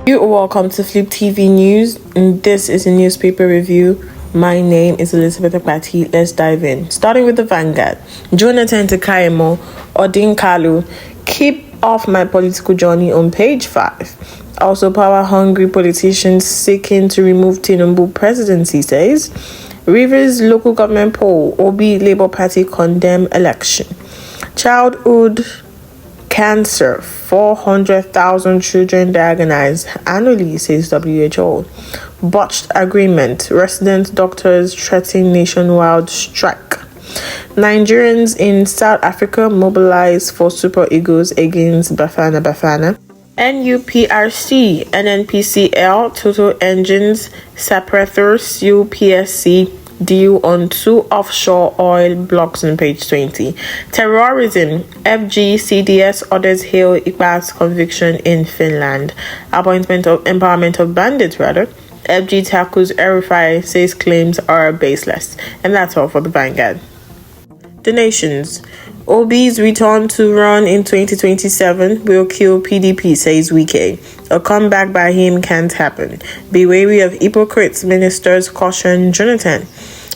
You are welcome to Fliptv News, and this is a newspaper review. My name is Elizabeth Akpati. Let's dive in. Starting with the Vanguard. Jonathan Tekaimo, Odin Kalu, keep off my political journey on page 5. Also, power-hungry politicians seeking to remove Tinubu presidency says. Rivers local government poll, Obi Labour Party condemn election. Childhood cancer, 400,000 children diagnosed annually, says WHO. Botched agreement, resident doctors threaten nationwide strike. Nigerians in South Africa mobilize for Super Eagles against Bafana. NUPRC, NNPCL, Total Engines, Saprethor, UPSC, deal on 2 offshore oil blocks on page 20. Terrorism, FGCDS orders hail Ikpa's conviction in Finland. Empowerment of bandits, FG tackles RFI, says claims are baseless. And that's all for the Vanguard. The Nations. Obi's return to run in 2027 will kill PDP, says Wike. A comeback by him can't happen. Be wary of hypocrites, ministers caution Jonathan.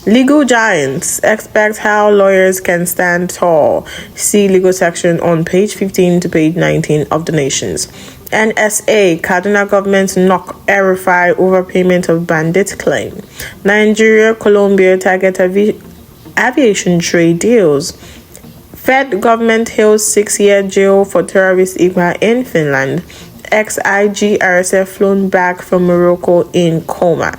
Legal giants expect how lawyers can stand tall. See legal section on page 15 to page 19 of the Nations. NSA, Kaduna government knock RFI overpayment of bandit claim. Nigeria, Colombia target aviation trade deals. Fed government hails 6-year jail for terrorist Igba in Finland. Ex-IG RSF flown back from Morocco in coma.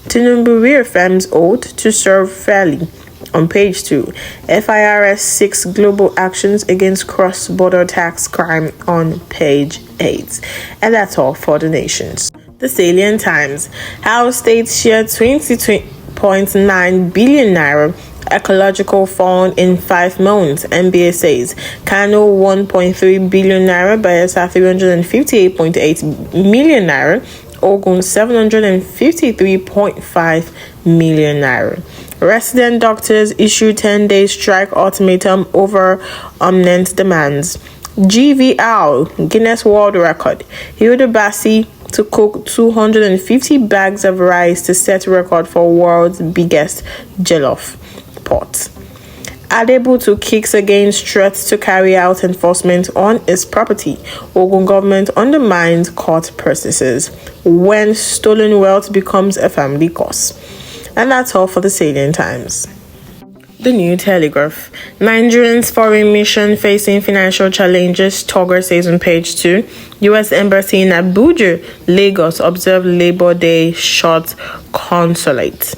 Tinubu reaffirms oath to serve fairly. On page 2, FIRS 6 global actions against cross-border tax crime on page 8. And that's all for the Nations. The Salient Times. How states share 20.9 billion naira ecological fund in 5 months. NBA says Kano 1.3 billion naira, Bayelsa 358.8 million naira, Ogun 753.5 million naira. Resident doctors issue 10-day strike ultimatum over omnent demands. GVL Guinness World Record. Hilda Bassi to cook 250 bags of rice to set record for world's biggest jollof pot. Adebutu kicks against threats to carry out enforcement on its property. Ogun government undermines court processes when stolen wealth becomes a family curse. And that's all for the Salient Times. The New Telegraph. Nigerians foreign mission facing financial challenges, Togger says on page 2. U.S. Embassy in Abuja, Lagos, observed Labor Day short consulate.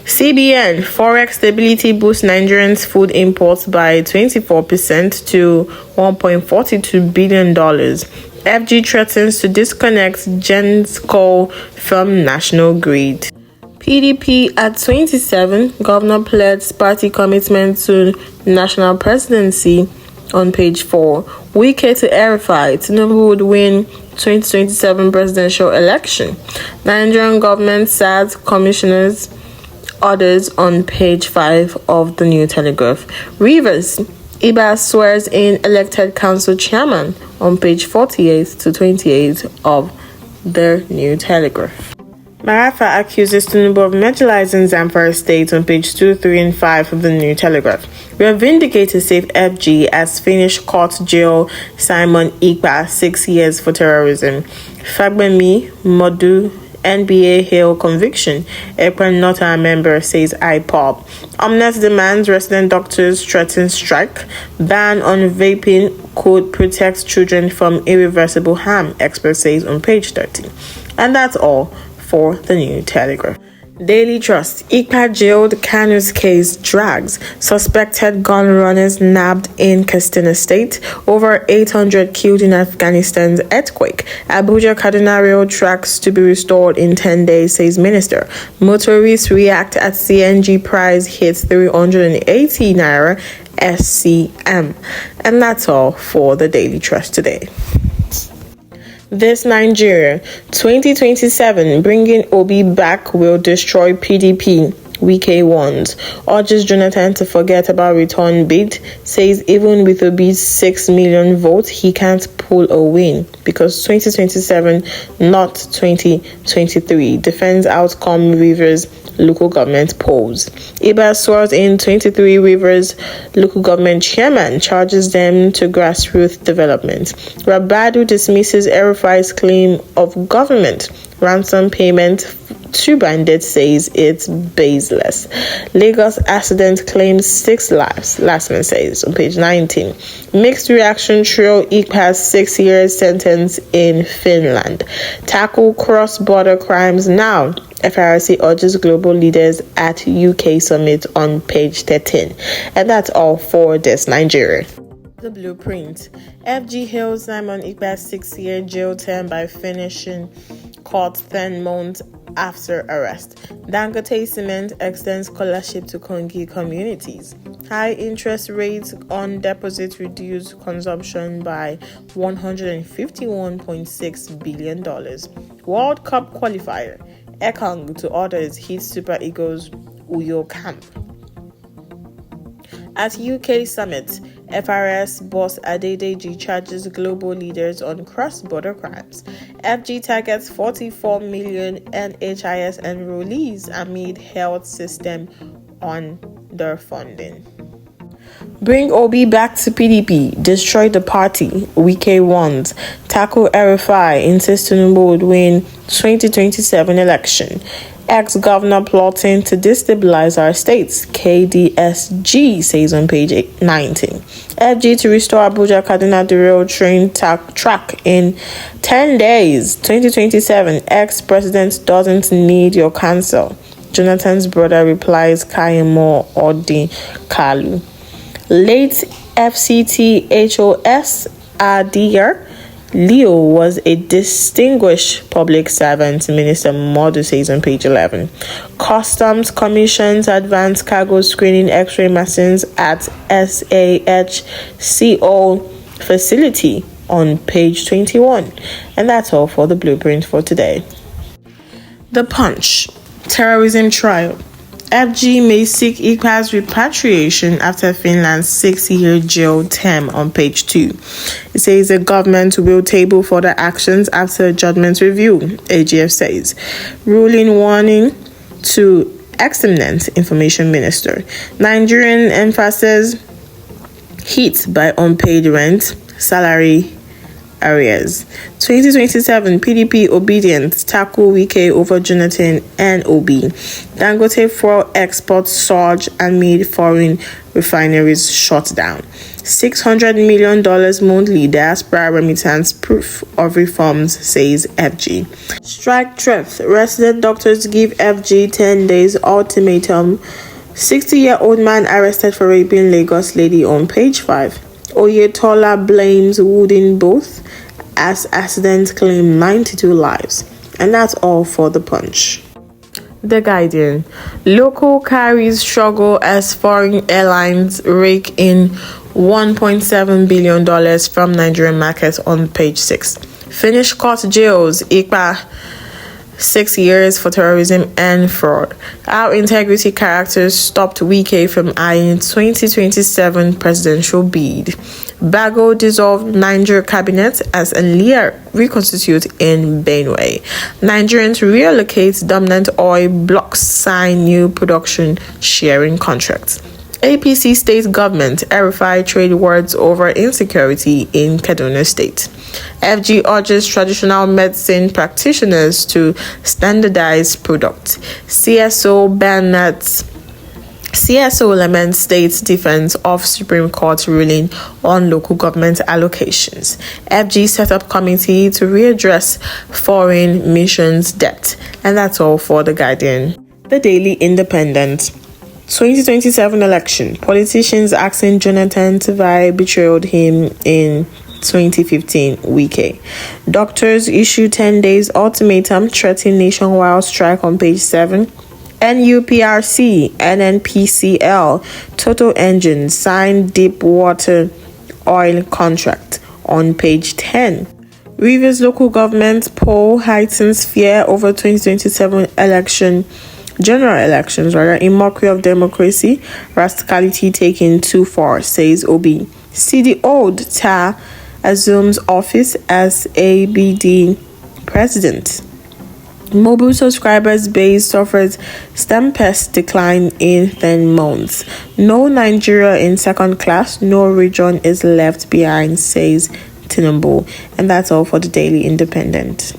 CBN, Forex stability boosts Nigerians' food imports by 24% to $1.42 billion. FG threatens to disconnect Gensco from national grid. PDP at 27, Governor pledges party commitment to national presidency on page 4. Wike to RFI, Tinubu would win 2027 presidential election. Nigerian government SAT commissioners orders on page 5 of the New Telegraph. Rivers, Iba swears in elected council chairman on page 48 to 28 of the New Telegraph. Marafa accuses Tinubu of marginalizing Zamfara State on page 2, 3, and 5 of the New Telegraph. We are vindicated, safe FG as finished court jail Simon Ikpa 6 years for terrorism. Fagbemi Modu NBA hail conviction. Ekpan not a member, says IPOB. Omnet demands resident doctors threaten strike. Ban on vaping could protect children from irreversible harm, expert says on page 30. And that's all for the New Telegraph. Daily Trust. Ikpa jailed, Kanu's case drags. Suspected gun runners nabbed in Katsina State. Over 800 killed in Afghanistan's earthquake. Abuja Kaduna rail tracks to be restored in 10 days, says minister. Motorists react at CNG price hits 380 naira SCM. And that's all for the Daily Trust today. This Nigeria, 2027, bringing Obi back will destroy PDP. Wike warns, urges Jonathan to forget about return bid, says even with Obi's 6 million votes, he can't pull a win because 2027, not 2023. Defends outcome Rivers local government polls. Iba swears in 23 Rivers local government chairman, charges them to grassroots development. Rabadu dismisses RFI's claim of government ransom payment to bandit, says it's baseless. Lagos accident claims 6 lives, last man says on page 19. Mixed reaction trio equals 6 years sentence in Finland. Tackle cross-border crimes now. FRC urges global leaders at UK summit on page 13. And that's all for this Nigeria. The blueprint. FG hails Simon Ekpa's 6-year jail term by finishing court 10 months after arrest. Dangote Cement extends scholarship to Kongi communities. High interest rates on deposits reduce consumption by $151.6 billion. World Cup qualifier. Ekong to orders hit Super Eagles Uyo camp. At UK summit, FRS boss Adedeji charges global leaders on cross-border crimes. FG targets 44 million NHIS enrollees amid health system underfunding. Bring Obi back to PDP. Destroy the party. Wike warns. Tackle RFI. Insists Tinubu would win 2027 election. Ex-governor plotting to destabilize our states. KDSG says on page 19. FG to restore Abuja Kaduna Derail train track in 10 days. 2027. Ex-president doesn't need your counsel. Jonathan's brother replies Kayemo Odi Kalu. Late FCT HOS Adir Leo was a distinguished public servant, Minister Modu says on page 11. Customs Commission's advanced cargo screening X-ray machines at SAHCO facility on page 21. And that's all for the blueprint for today. The Punch. Terrorism trial. FG may seek Ekpa's repatriation after Finland's 6-year jail term on page 2. It says the government will table further actions after judgment review, AGF says. Ruling warning to ex-eminent information minister. Nigerian emphasis hit by unpaid rent, salary areas. 2027 PDP obedient, tackle Wike over Jonathan and Obi. Dangote fuel exports surge amid foreign refineries shut down. $600 million monthly diaspora remittance proof of reforms, says FG. Strike threat. Resident doctors give FG 10 days ultimatum. 60-year-old man arrested for raping Lagos lady on page 5. Oyetola blames wooden both as accidents claim 92 lives. And that's all for the Punch. The Guardian. Local carriers struggle as foreign airlines rake in $1.7 billion from Nigerian markets on page 6. Finnish court jails Ekpa 6 years for terrorism and fraud. Our integrity characters stopped Wike from eyeing 2027 presidential bid. Bago dissolved Niger cabinet as Elia reconstitute in Benue. Nigerians relocate dominant oil blocks, sign new production sharing contracts. APC state government RFI trade wars over insecurity in Kaduna State. FG urges traditional medicine practitioners to standardize products. CSO laments state's defense of Supreme Court ruling on local government allocations. FG set up committee to readdress foreign missions debt. And that's all for The Guardian. The Daily Independent. 2027 election. Politicians asking Jonathan to vie betrayed him in 2015. Wike. Doctors issue 10 days ultimatum threatening nationwide strike on page 7. NUPRC, NNPCL, Total Engines signed deep water oil contract on page 10. Rivers local government poll heightens fear over 2027 election general elections, rather, a mockery of democracy, rascality taken too far, says Obi. See the old Ta assumes office as ABD president. Mobile subscribers base suffers tempest decline in 10 months. No Nigeria in second class, no region is left behind, says Tinubu. And that's all for the Daily Independent.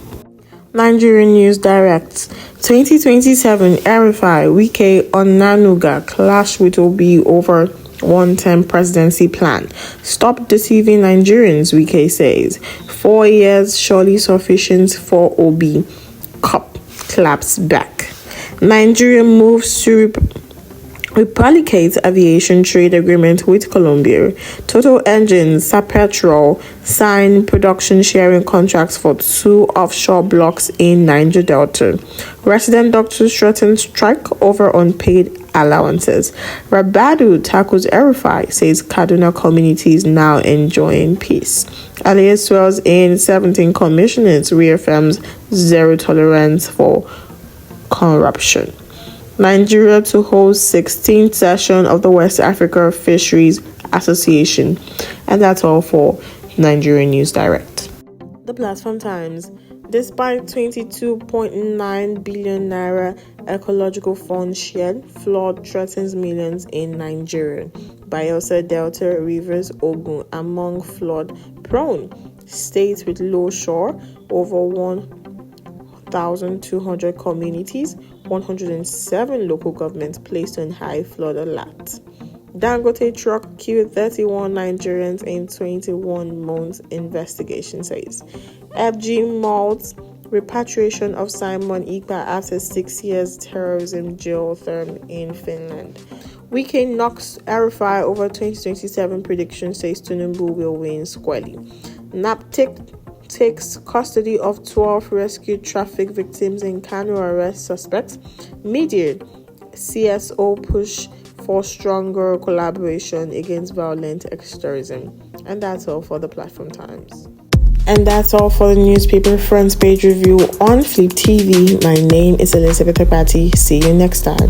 Nigerian News Direct. 2027 RFI Wike Onanuga clash with Obi over one-term presidency plan. Stop deceiving Nigerians, Wike says. 4 years surely sufficient for Obi. Cup claps back. Nigeria moves to replicate aviation trade agreement with Colombia. Total Engines, Sapetrol sign production sharing contracts for 2 offshore blocks in Niger Delta. Resident doctors threaten strike over unpaid allowances. Rabadu tackles RFI, says Kaduna communities now enjoying peace. Aliyah swears in 17 commissioners, reaffirms zero tolerance for corruption. Nigeria to host 16th session of the West Africa Fisheries Association. And that's all for Nigerian News Direct. The Platform Times. Despite 22.9 billion naira ecological fund shared, flood threatens millions in Nigeria. Bayelsa, Delta, Rivers, Ogun among flood-prone states with low shore, over 1,200 communities, 107 local governments placed on high flood alert. Dangote truck killed 31 Nigerians in 21 months, investigation says. FG Malt's repatriation of Simon Ekpa after 6 years terrorism jail term in Finland. Wike knocks RFI over 2027 prediction, says Tinubu will win squarely. NAPTIC takes custody of 12 rescued traffic victims in Kano, arrest suspects. Media CSO push for stronger collaboration against violent extremism. And that's all for the Platform Times. And that's all for the newspaper front page review on Fliptv. My name is Elizabeth Abati. See you next time.